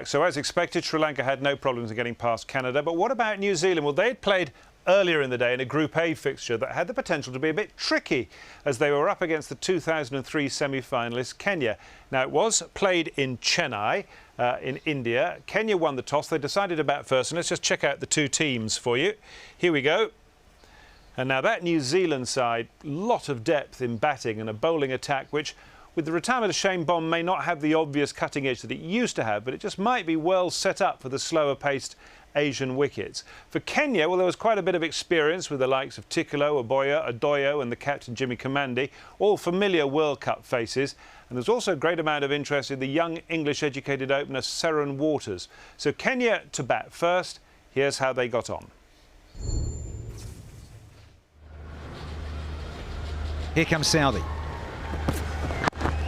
So as expected, Sri Lanka had no problems in getting past Canada. But what about New Zealand? Well, they had played earlier in the day in a Group A fixture that had the potential to be a bit tricky as they were up against the 2003 semi-finalist Kenya. Now, it was played in Chennai in India. Kenya won the toss. They decided to bat first. And let's just check out the two teams for you. Here we go. And now that New Zealand side, lot of depth in batting and a bowling attack, which with the retirement of Shane Bond may not have the obvious cutting edge that it used to have, but it just might be well set up for the slower paced Asian wickets. For Kenya, well, there was quite a bit of experience with the likes of Tikolo, Adoyo and the captain Jimmy Kamandi, all familiar World Cup faces. And there's also a great amount of interest in the young English-educated opener Seron Waters. So Kenya to bat first. Here's how they got on. Here comes Southee.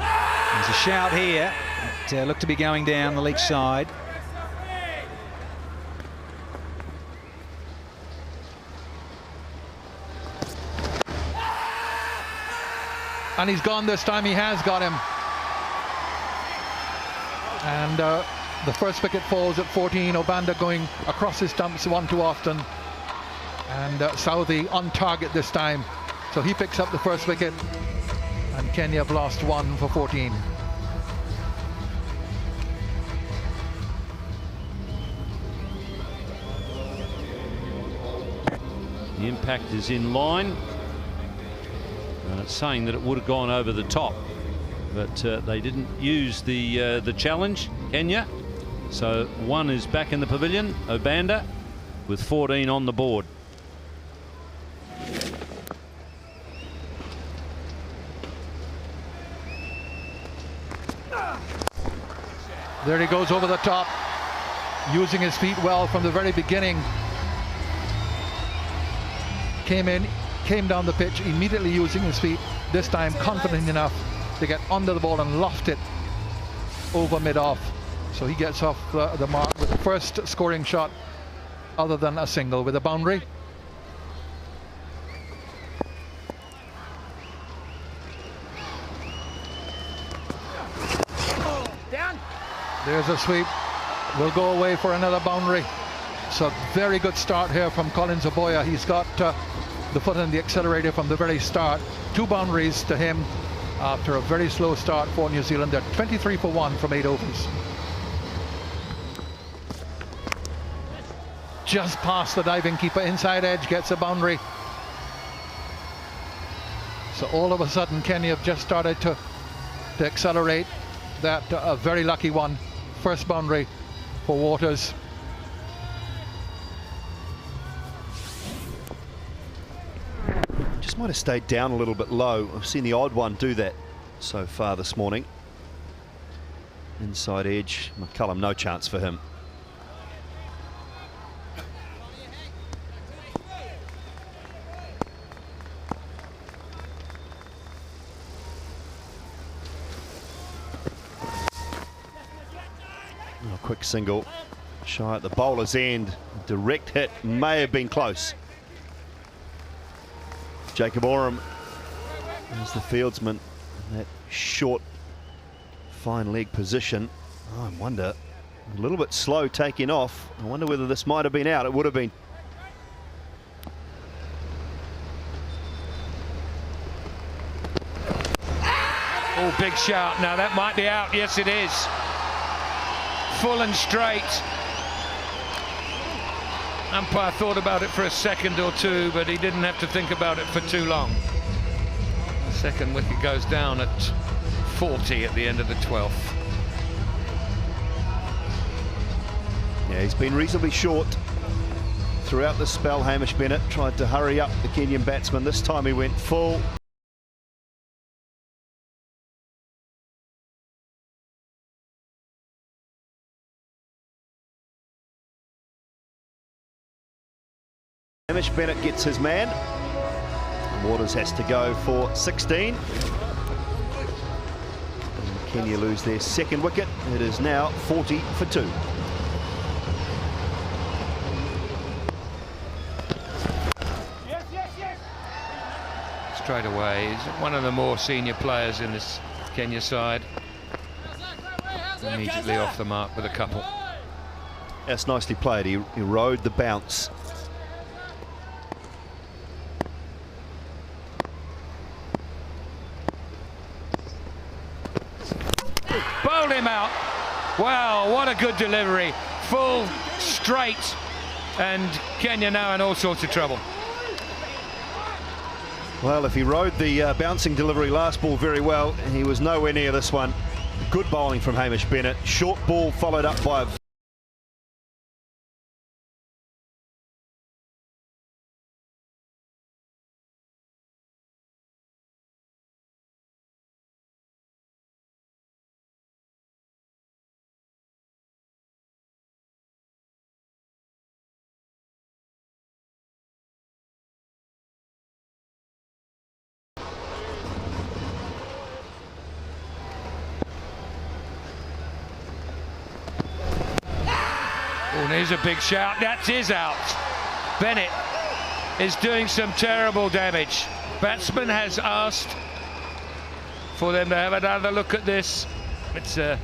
There's a shout here. It looked to be going down the leg side. And he's gone this time. He has got him. And the first wicket falls at 14. Obanda going across his stumps one too often. And Southee on target this time. So he picks up the first wicket. And Kenya have lost one for 14. The impact is in line. And it's saying that it would have gone over the top, but they didn't use the challenge, Kenya. So one is back in the pavilion, Obanda, with 14 on the board. There he goes over the top, using his feet well from the very beginning. Came down the pitch, immediately using his feet, this time confident enough to get under the ball and loft it over mid-off. So he gets off the mark with the first scoring shot other than a single with a boundary. There's a sweep, will go away for another boundary. So very good start here from Collins Oboya. He's got the foot on the accelerator from the very start. 2 boundaries to him after a very slow start for New Zealand. They're 23 for 1 from 8 overs. Just past the diving keeper, inside edge, gets a boundary. So all of a sudden Kenya have just started to accelerate. That a very lucky one. First boundary for Waters. Just might have stayed down a little bit low. I've seen the odd one do that so far this morning. Inside edge, McCullum, no chance for him. Quick single, shy at the bowler's end. Direct hit, may have been close. Jacob Oram is the fieldsman in that short, fine leg position. Oh, I wonder, a little bit slow taking off. I wonder whether this might have been out. It would have been. Oh, big shout. Now that might be out. Yes, it is. Full and straight. Umpire thought about it for a second or two, but he didn't have to think about it for too long. The second wicket goes down at 40 at the end of the 12th. Yeah, he's been reasonably short throughout the spell. Hamish Bennett tried to hurry up the Kenyan batsman. This time he went full. Hamish Bennett gets his man. Waters has to go for 16. And Kenya lose their second wicket. It is now 40 for 2. Straight away, he's one of the more senior players in this Kenya side. immediately off the mark with a couple. That's nicely played. He rode the bounce. Bowled him out. Wow, what a good delivery. Full, straight, and Kenya now in all sorts of trouble. Well, if he rode the bouncing delivery last ball very well, he was nowhere near this one. Good bowling from Hamish Bennett. Short ball followed up by a Oh, there's a big shout. That's his out. Bennett is doing some terrible damage. Batsman has asked for them to have another look at this. It's a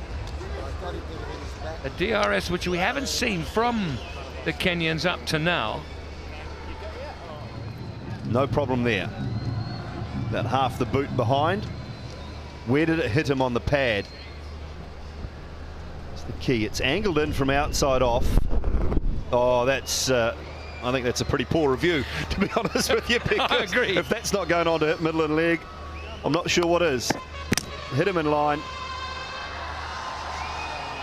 DRS which we haven't seen from the Kenyans up to now. no problem there. About half the boot behind. Where did it hit him on the pad? That's the key. It's angled in from outside off. Oh, that's I think that's a pretty poor review, to be honest with you. I agree. If that's not going on to hit middle and leg, I'm not sure what is. Hit him in line.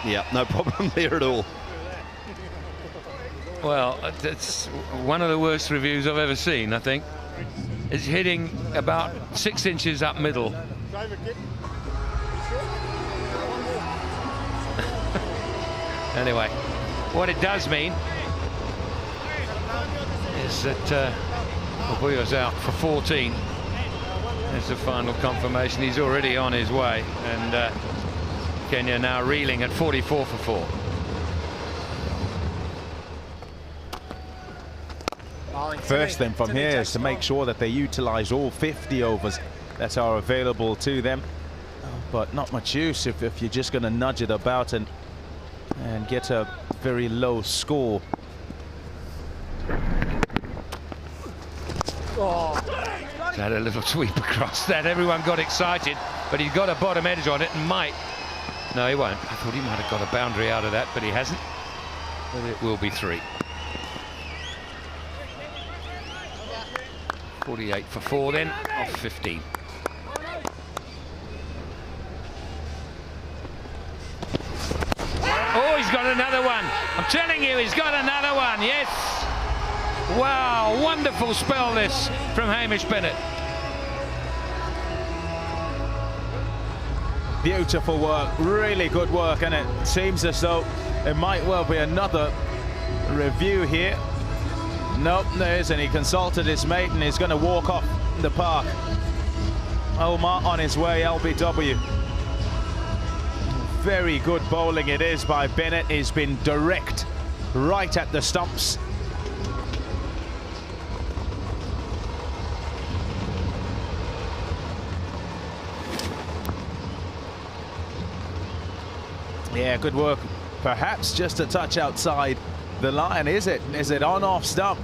Yeah, no problem there at all. Well, that's one of the worst reviews I've ever seen, I think. It's hitting about 6 inches up middle. Anyway, what it does mean is that Obuya's out for 14. There's the final confirmation. He's already on his way, and Kenya now reeling at 44 for 4. First then from here is to make sure that they utilize all 50 overs that are available to them, but not much use if you're just going to nudge it about and get a very low score. Had a little sweep across that. Everyone got excited, but he's got a bottom edge on it and might. No, he won't. I thought he might have got a boundary out of that, but he hasn't. But it will be 3. 48 for 4 then, off 15. Oh, he's got another one. I'm telling you, he's got another one. Yes. Wow, wonderful spell this from Hamish Bennett. Beautiful work, really good work, and it seems as though it might well be another review here. Nope, there isn't. He consulted his mate and he's going to walk off the park. Omar on his way, LBW. Very good bowling it is by Bennett. He's been direct right at the stumps. Yeah, good work. Perhaps just a touch outside the line. Is it? Is it on off stump?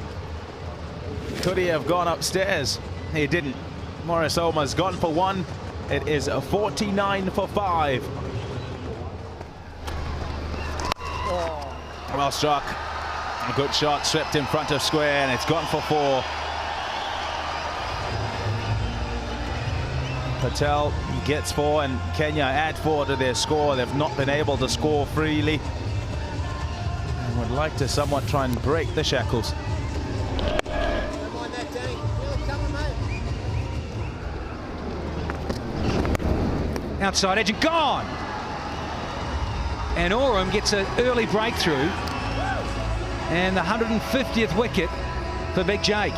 Could he have gone upstairs? He didn't. Maurice Omar's gone for 1. It is a 49 for 5. Well struck. A good shot, swept in front of square, and it's gone for 4. Patel gets 4, and Kenya add 4 to their score. They've not been able to score freely. And would like to somewhat try and break the shackles. Outside edge and gone. And Oram gets an early breakthrough. And the 150th wicket for Big Jake.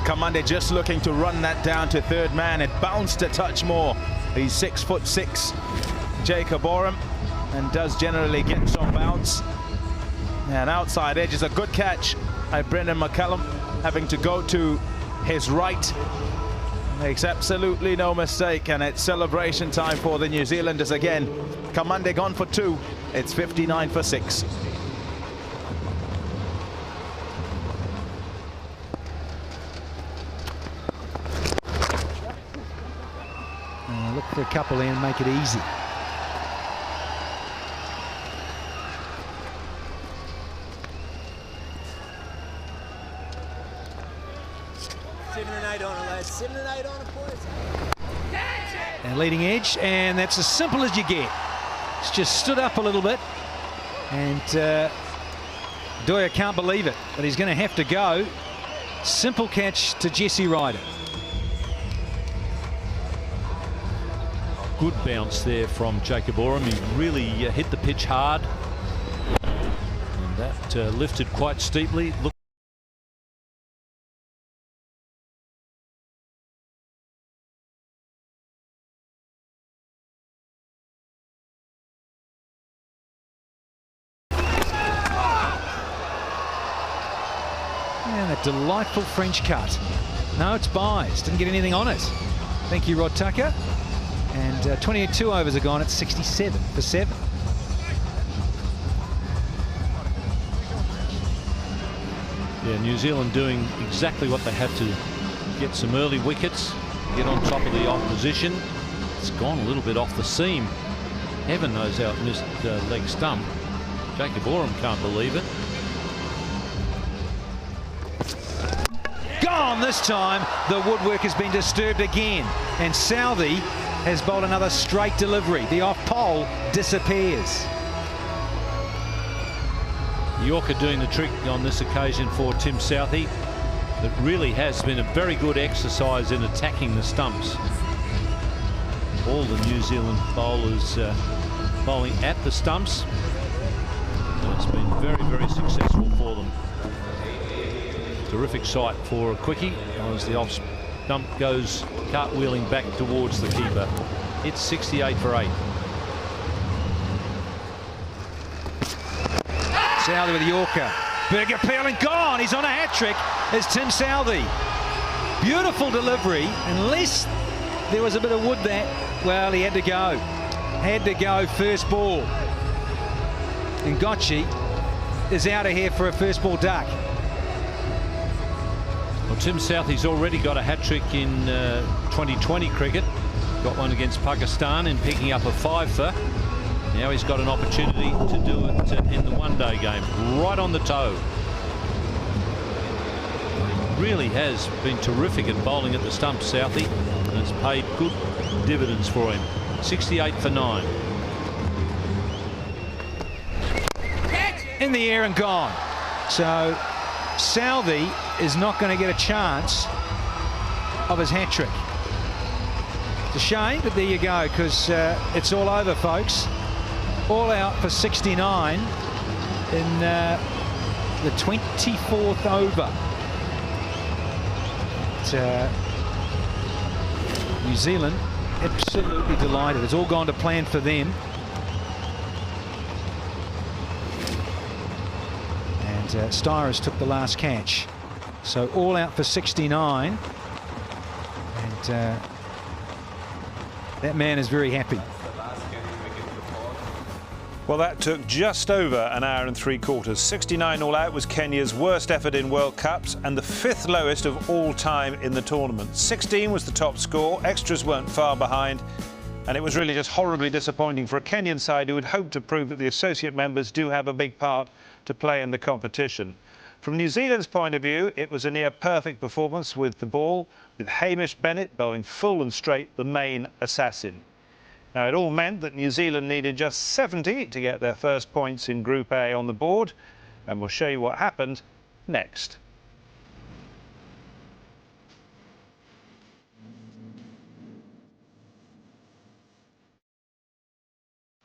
Kamande just looking to run that down to third man. It bounced a touch more. He's 6'6", Jacob Oram, and does generally get some bounce. And outside edge is a good catch by Brendan McCullum, having to go to his right. Makes absolutely no mistake, and it's celebration time for the New Zealanders again. Kamande gone for 2. It's 59 for 6. Look for a couple there and make it easy. And leading edge, and that's as simple as you get. It's just stood up a little bit, and Doyer can't believe it, but he's going to have to go. Simple catch to Jesse Ryder. Good bounce there from Jacob Oram. He really hit the pitch hard, and that lifted quite steeply. Look. And a delightful French cut. No, it's buys. Didn't get anything on it. Thank you, Rod Tucker. And 22 overs are gone at 67 for 7. Yeah, New Zealand doing exactly what they had to get some early wickets, get on top of the opposition. It's gone a little bit off the seam. Heaven knows how it missed leg stump. Jacob Oram can't believe it. Gone this time. The woodwork has been disturbed again, and Southey has bowled another straight delivery. The off pole disappears. Yorker doing the trick on this occasion for Tim Southey. It really has been a very good exercise in attacking the stumps. All the New Zealand bowlers bowling at the stumps. And it's been very, very successful for them. Terrific sight for a quickie as the off stump goes cartwheeling back towards the keeper. It's 68 for 8. Southey with Yorker. Big appeal and gone. He's on a hat-trick as Tim Southey. Beautiful delivery. Unless there was a bit of wood there, well, he had to go. Had to go first ball. And Gotchi is out of here for a first ball duck. Well, Tim Southey's already got a hat-trick in 2020 cricket. Got one against Pakistan in picking up a 5-fer. Now he's got an opportunity to do it in the one-day game. Right on the toe. Really has been terrific at bowling at the stump, Southey, and it's paid good dividends for him. 68 for 9. In the air and gone. So Southey is not going to get a chance of his hat-trick. It's a shame, but there you go, because it's all over, folks. All out for 69 in the 24th over. New Zealand absolutely delighted. It's all gone to plan for them. And Styris took the last catch. So all out for 69. And that man is very happy. Well, that took just over an hour and 3/4. 69 all out was Kenya's worst effort in World Cups and the 5th lowest of all time in the tournament. 16 was the top score, extras weren't far behind, and it was really just horribly disappointing for a Kenyan side who had hoped to prove that the associate members do have a big part to play in the competition. From New Zealand's point of view, it was a near perfect performance with the ball, with Hamish Bennett bowling full and straight, the main assassin. Now, it all meant that New Zealand needed just 70 to get their first points in Group A on the board, and we'll show you what happened next.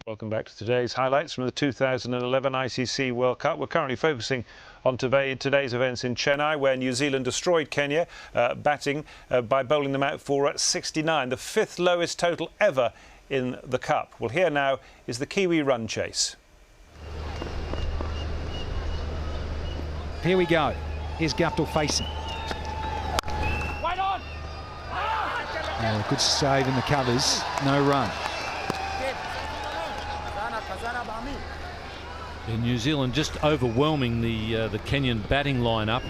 Welcome back to today's highlights from the 2011 ICC World Cup. We're currently focusing on today's events in Chennai, where New Zealand destroyed Kenya, batting by bowling them out for 69, the 5th lowest total ever in the Cup. Well, here now is the Kiwi run chase. Here we go. Here's Guptill facing. Good save in the covers, no run. And New Zealand just overwhelming the Kenyan batting lineup.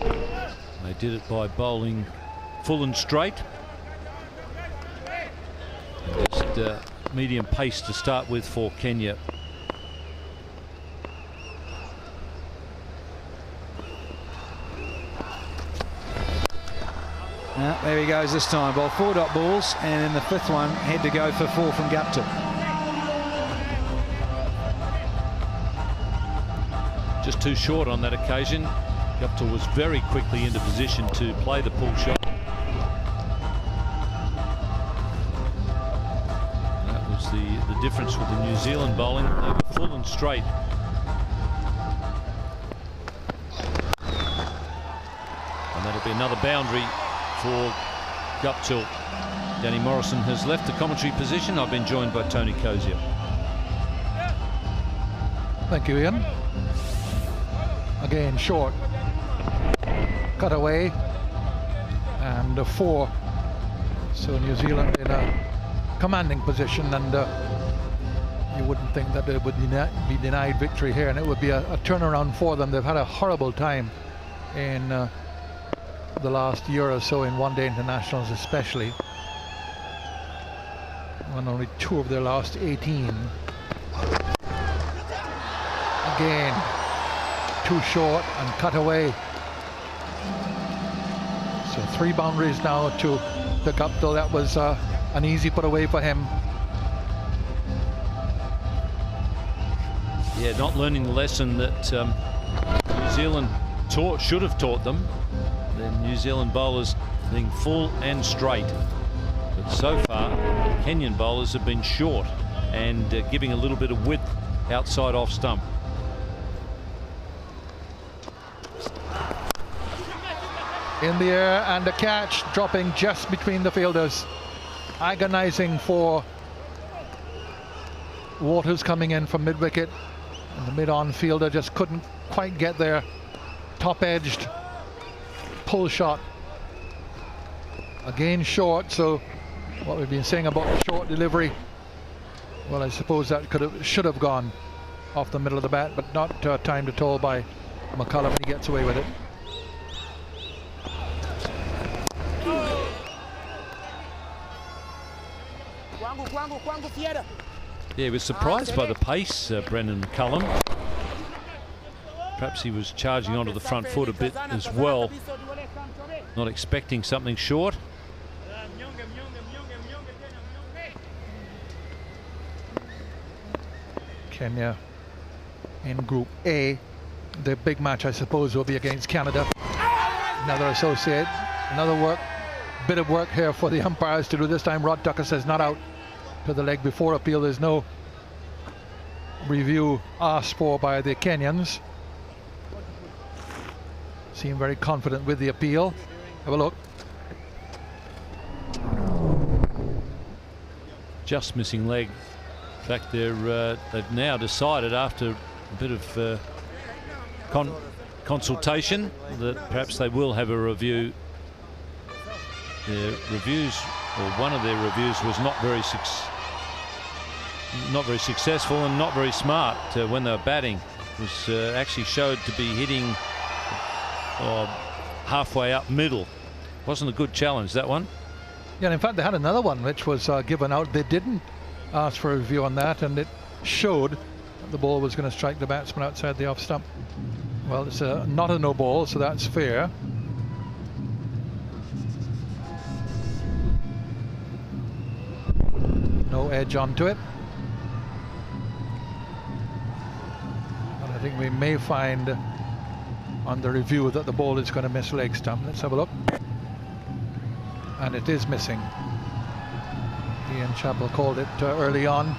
They did it by bowling full and straight. Just medium pace to start with for Kenya. There he goes this time. Ball 4 dot balls, and in the 5th one had to go for 4 from Guptill. Just too short on that occasion. Guptill was very quickly into position to play the pull shot. That was the difference with the New Zealand bowling. They were full and straight. And that'll be another boundary for Guptill. Danny Morrison has left the commentary position. I've been joined by Tony Cozier. Thank you, Ian. Again, short. Cut away. And a 4. So New Zealand in a commanding position, and you wouldn't think that they would be denied victory here, and it would be a turnaround for them. They've had a horrible time in the last year or so in one-day internationals, especially. Won only 2 of their last 18. Again, too short and cut away. So 3 boundaries now to the Guptill. That was an easy put away for him. Yeah, not learning the lesson that New Zealand should have taught them. The New Zealand bowlers being full and straight. But so far, Kenyan bowlers have been short and giving a little bit of width outside off stump. In the air, and the catch dropping just between the fielders. Agonizing for Waters coming in from mid-wicket, and the mid-on fielder just couldn't quite get there. Top-edged pull shot. Again short, so what we've been saying about the short delivery, well, I suppose that should have gone off the middle of the bat, but not timed at all by McCullum, and he gets away with it. Yeah, he was surprised by the pace, Brendan McCullum. Perhaps he was charging onto the front foot a bit as well, not expecting something short. Kenya in Group A. The big match, I suppose, will be against Canada. Another associate, another bit of work here for the umpires to do. This time Rod Tucker says not out to the leg before appeal. There's no review asked for by the Kenyans. Seem very confident with the appeal. Have a look. Just missing leg. In fact, they've now decided, after a bit of consultation, that perhaps they will have a review. Their reviews, or one of their reviews, was not very successful and not very smart when they were batting. It was actually showed to be hitting halfway up middle. Wasn't a good challenge, that one. Yeah, and in fact they had another one which was given out. They didn't ask for a review on that, and it showed that the ball was going to strike the batsman outside the off stump. Well, it's not a no ball, so that's fair. No edge onto it. But I think we may find on the review that the ball is going to miss leg stump. Let's have a look. And it is missing. Ian Chappell called it early on,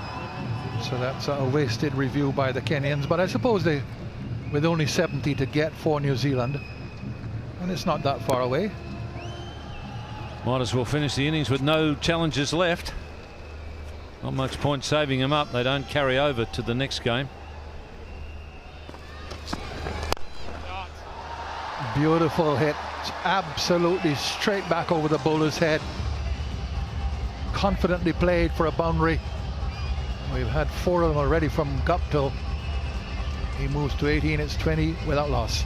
so that's a wasted review by the Kenyans. But I suppose they, with only 70 to get for New Zealand, and it's not that far away. Might as well finish the innings with no challenges left. Not much point saving them up. They don't carry over to the next game. Beautiful hit It's absolutely straight back over the bowler's head. Confidently played for a boundary. We've had 4 of them already from Guptill. He moves to 18, it's 20 without loss.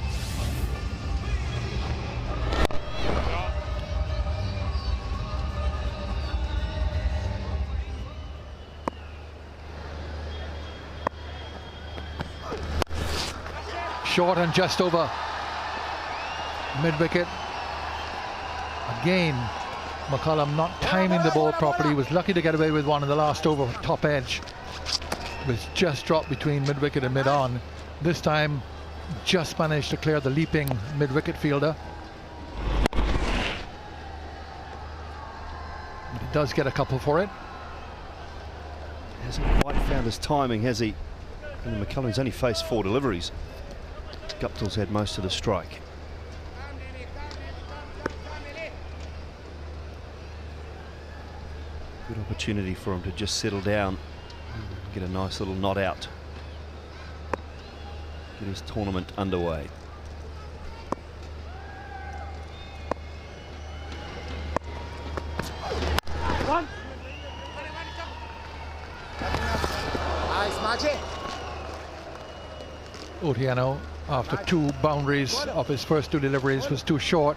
Short and just over mid-wicket. Again, McCullum not timing the ball properly. He was lucky to get away with one in the last over, top edge. It was just dropped between mid-wicket and mid-on. This time, just managed to clear the leaping mid-wicket fielder. But he does get a couple for it. Hasn't quite found his timing, has he? And McCullum's only faced 4 deliveries. Guptill's had most of the strike. Good opportunity for him to just settle down, get a nice little not out, get his tournament underway. Otieno, after 2 boundaries of his first 2 deliveries, was too short.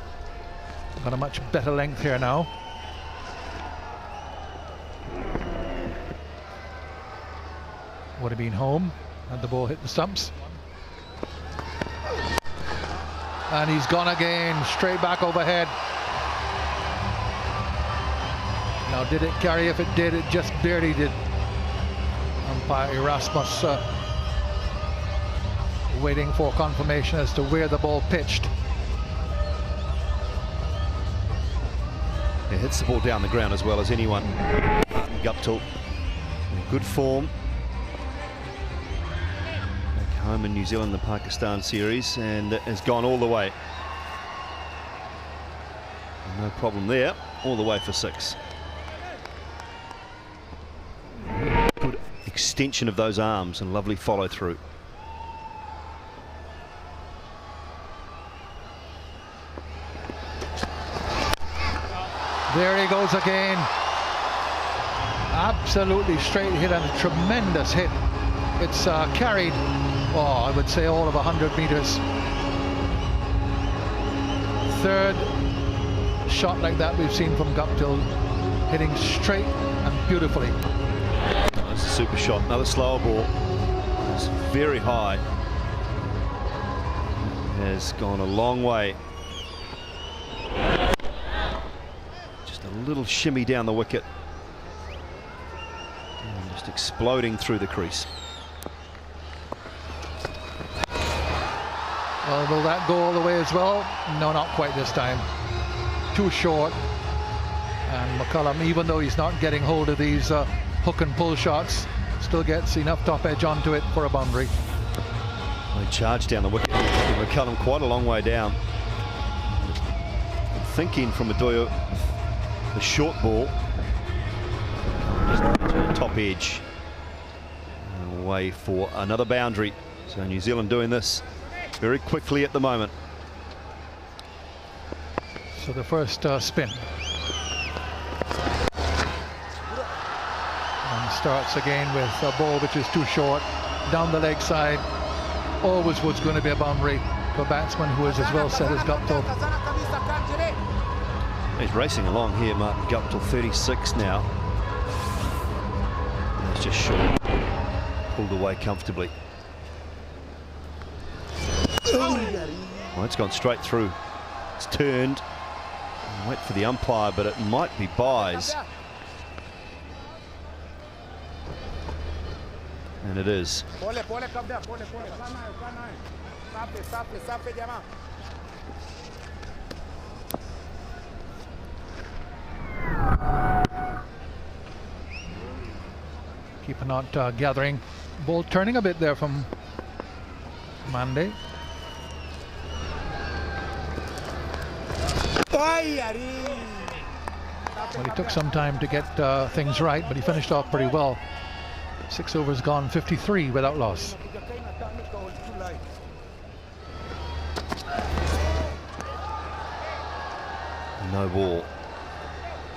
Got a much better length here now. Would have been home had the ball hit the stumps. And he's gone again, straight back overhead. Now, did it carry? If it did, it just barely did. Umpire Erasmus waiting for confirmation as to where the ball pitched. He hits the ball down the ground as well as anyone. Guptill in good form. Back home in New Zealand, the Pakistan series, and has gone all the way. No problem there, all the way for 6. Good extension of those arms and lovely follow through. There he goes again. Absolutely straight hit and a tremendous hit. It's carried, oh, I would say all of 100 meters. 3rd shot like that we've seen from Guptill, hitting straight and beautifully. That's a super shot, another slower ball. It's very high. Has gone a long way. A little shimmy down the wicket, and just exploding through the crease. Well, will that go all the way as well? No, not quite this time. Too short. And McCullum, even though he's not getting hold of these hook and pull shots, still gets enough top edge onto it for a boundary. They charge down the wicket. McCullum quite a long way down. Thinking from Adoyo, the short ball, just to top edge, away for another boundary. So New Zealand doing this very quickly at the moment. So the first spin. And starts again with a ball which is too short, down the leg side. Always was going to be a boundary for a batsman who is as well set as Guptill. He's racing along here, Martin Guptill, 36 now. And it's just short, pulled away comfortably. Well, it's gone straight through. It's turned. Wait for the umpire, but it might be byes. And it is. Keeper not gathering. Ball turning a bit there from Mande. Well, he took some time to get things right, but he finished off pretty well. 6 overs gone, 53 without loss. No ball.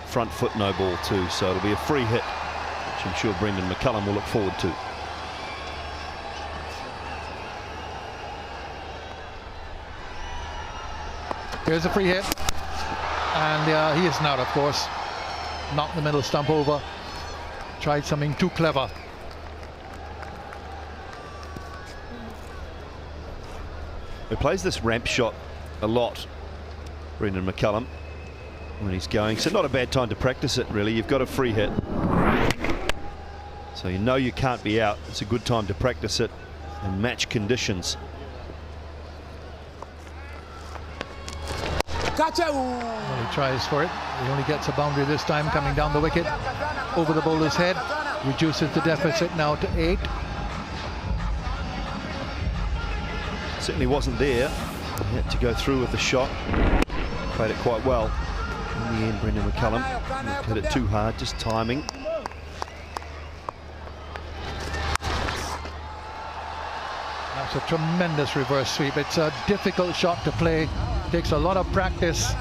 Front foot no ball too, so it'll be a free hit, which I'm sure Brendan McCullum will look forward to. Here's a free hit, and he isn't out, of course. Knocked the middle stump over. Tried something too clever. He plays this ramp shot a lot, Brendan McCullum, when he's going. So not a bad time to practice it, really. You've got a free hit, so you know you can't be out. It's a good time to practice it and match conditions. Gotcha! Well, he tries for it. He only gets a boundary this time, coming down the wicket over the bowler's head. Reduces the deficit now to 8. Certainly wasn't there. He had to go through with the shot. Played it quite well. In the end, Brendan McCullum hit it too hard, just timing. That's a tremendous reverse sweep. It's a difficult shot to play. Takes a lot of practice.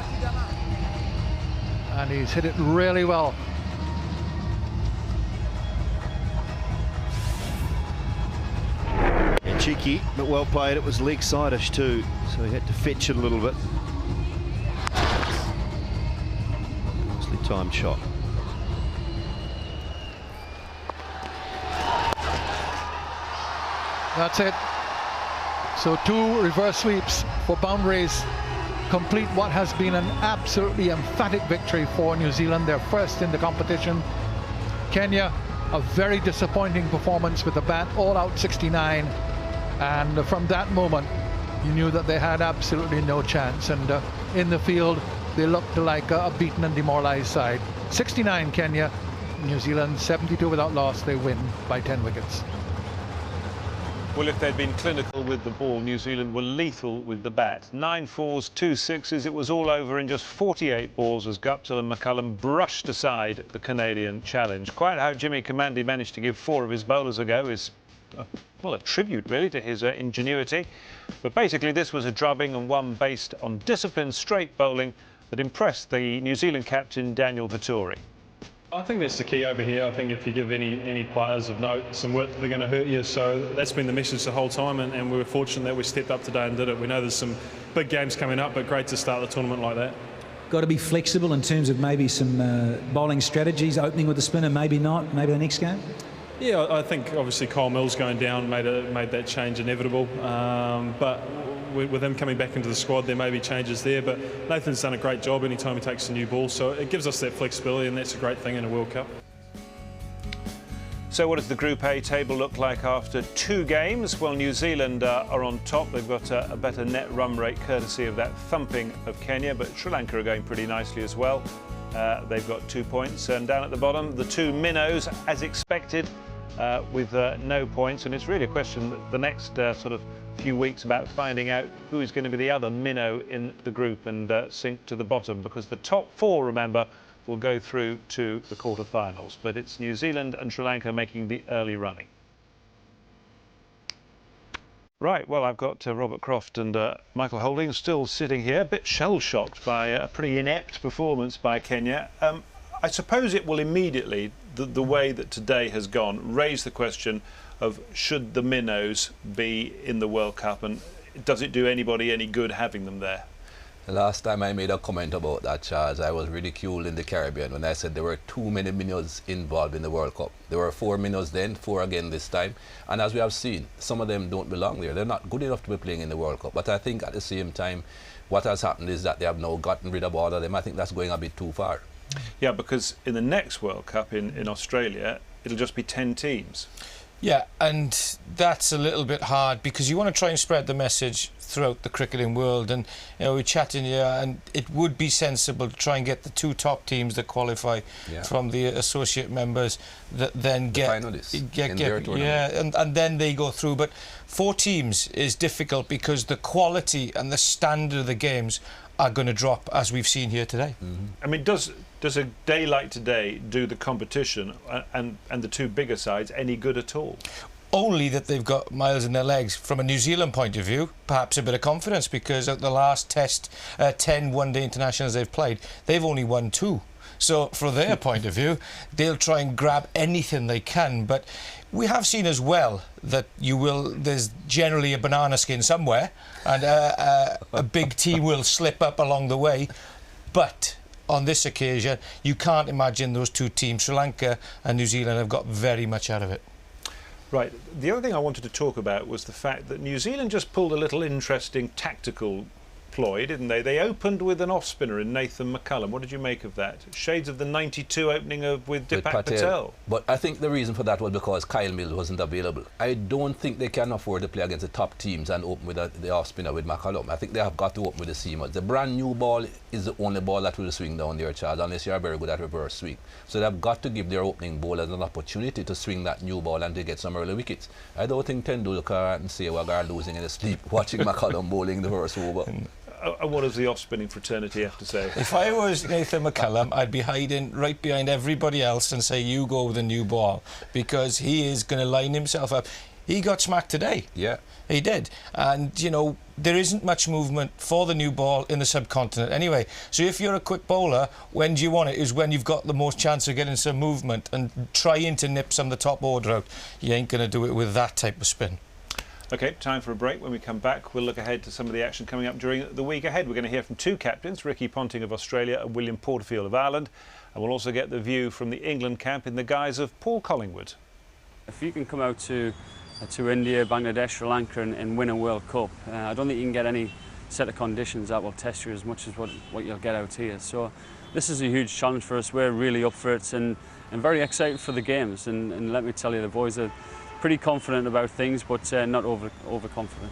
And he's hit it really well. Yeah, cheeky, but well played. It was leg side-ish too, so he had to fetch it a little bit. Nicely timed shot. That's it. So 2 reverse sweeps for boundaries complete what has been an absolutely emphatic victory for New Zealand, their first in the competition. Kenya, a very disappointing performance with the bat, all out 69, and from that moment you knew that they had absolutely no chance, and in the field they looked like a beaten and demoralized side. 69 Kenya, New Zealand 72 without loss. They win by 10 wickets. Well, if they'd been clinical with the ball, New Zealand were lethal with the bat. 9 fours, 2 sixes. It was all over in just 48 balls as Guptill and McCullum brushed aside the Canadian challenge. Quite how Jimmy Kamandi managed to give 4 of his bowlers a go is, well, a tribute really to his ingenuity. But basically this was a drubbing, and one based on disciplined straight bowling that impressed the New Zealand captain Daniel Vettori. I think that's the key over here. I think if you give any players of note some work, they're going to hurt you. So that's been the message the whole time, and we were fortunate that we stepped up today and did it. We know there's some big games coming up, but great to start the tournament like that. Got to be flexible in terms of maybe some bowling strategies, opening with the spinner, maybe not, maybe the next game. Yeah, I think obviously Kyle Mills going down made that change inevitable, but with him coming back into the squad, there may be changes there, but Nathan's done a great job anytime he takes a new ball, so it gives us that flexibility, and that's a great thing in a World Cup. So what does the Group A table look like after 2 games? Well, New Zealand are on top. They've got a better net run rate courtesy of that thumping of Kenya, but Sri Lanka are going pretty nicely as well. They've got 2 points, and down at the bottom, the 2 minnows, as expected, with no points. And it's really a question the next sort of few weeks about finding out who is going to be the other minnow in the group and sink to the bottom, because the top 4, remember, will go through to the quarter-finals. But it's New Zealand and Sri Lanka making the early running. Right, well, I've got Robert Croft and Michael Holding still sitting here, a bit shell-shocked by a pretty inept performance by Kenya. I suppose it will immediately, the way that today has gone, raise the question of should the minnows be in the World Cup, and does it do anybody any good having them there? The last time I made a comment about that, Charles, I was ridiculed in the Caribbean when I said there were too many minnows involved in the World Cup. There were 4 minnows then, 4 again this time. And as we have seen, some of them don't belong there. They're not good enough to be playing in the World Cup. But I think at the same time, what has happened is that they have now gotten rid of all of them. I think that's going a bit too far. Yeah, because in the next World Cup in Australia, it'll just be 10 teams. Yeah, and that's a little bit hard because you want to try and spread the message throughout the cricketing world, and you know, we're chatting here, and it would be sensible to try and get the 2 top teams that qualify from the associate members that then get and then they go through. But 4 teams is difficult because the quality and the standard of the games are going to drop, as we've seen here today. I mean, does a day like today do the competition and the 2 bigger sides any good at all? only that they've got miles in their legs. From a New Zealand point of view, perhaps a bit of confidence, because at the last test, 10 one-day internationals they've played, they've only won 2. So from their point of view, they'll try and grab anything they can. But we have seen as well that there's generally a banana skin somewhere, and a big team will slip up along the way. But on this occasion, you can't imagine those two teams, Sri Lanka and New Zealand, have got very much out of it. Right. The other thing I wanted to talk about was the fact that New Zealand just pulled a little interesting tactical ploy, didn't they? They opened with an off-spinner in Nathan McCullum. What did you make of that? Shades of the 92 opening with Deepak Patel. But I think the reason for that was because Kyle Mills wasn't available. I don't think they can afford to play against the top teams and open with the off-spinner with McCullum. I think they have got to open with the seamers. The brand new ball is the only ball that will swing down there, Charles, unless you're very good at reverse swing. So they've got to give their opening bowlers an opportunity to swing that new ball and to get some early wickets. I don't think Tendulkar and Sehwag are losing in their sleep watching McCullum bowling the first over. What does the off-spinning fraternity have to say? If I was Nathan McCullum, I'd be hiding right behind everybody else and say, you go with the new ball, because he is going to line himself up. He got smacked today. Yeah. He did. And, you know, there isn't much movement for the new ball in the subcontinent anyway. So if you're a quick bowler, when do you want it? Is when you've got the most chance of getting some movement and trying to nip some of the top order out. You ain't going to do it with that type of spin. OK, time for a break. When we come back, we'll look ahead to some of the action coming up during the week ahead. We're going to hear from 2 captains, Ricky Ponting of Australia and William Porterfield of Ireland. And we'll also get the view from the England camp in the guise of Paul Collingwood. If you can come out to India, Bangladesh, Sri Lanka and win a World Cup, I don't think you can get any set of conditions that will test you as much as what you'll get out here. So this is a huge challenge for us. We're really up for it and very excited for the games. And let me tell you, the boys are pretty confident about things, but not overconfident.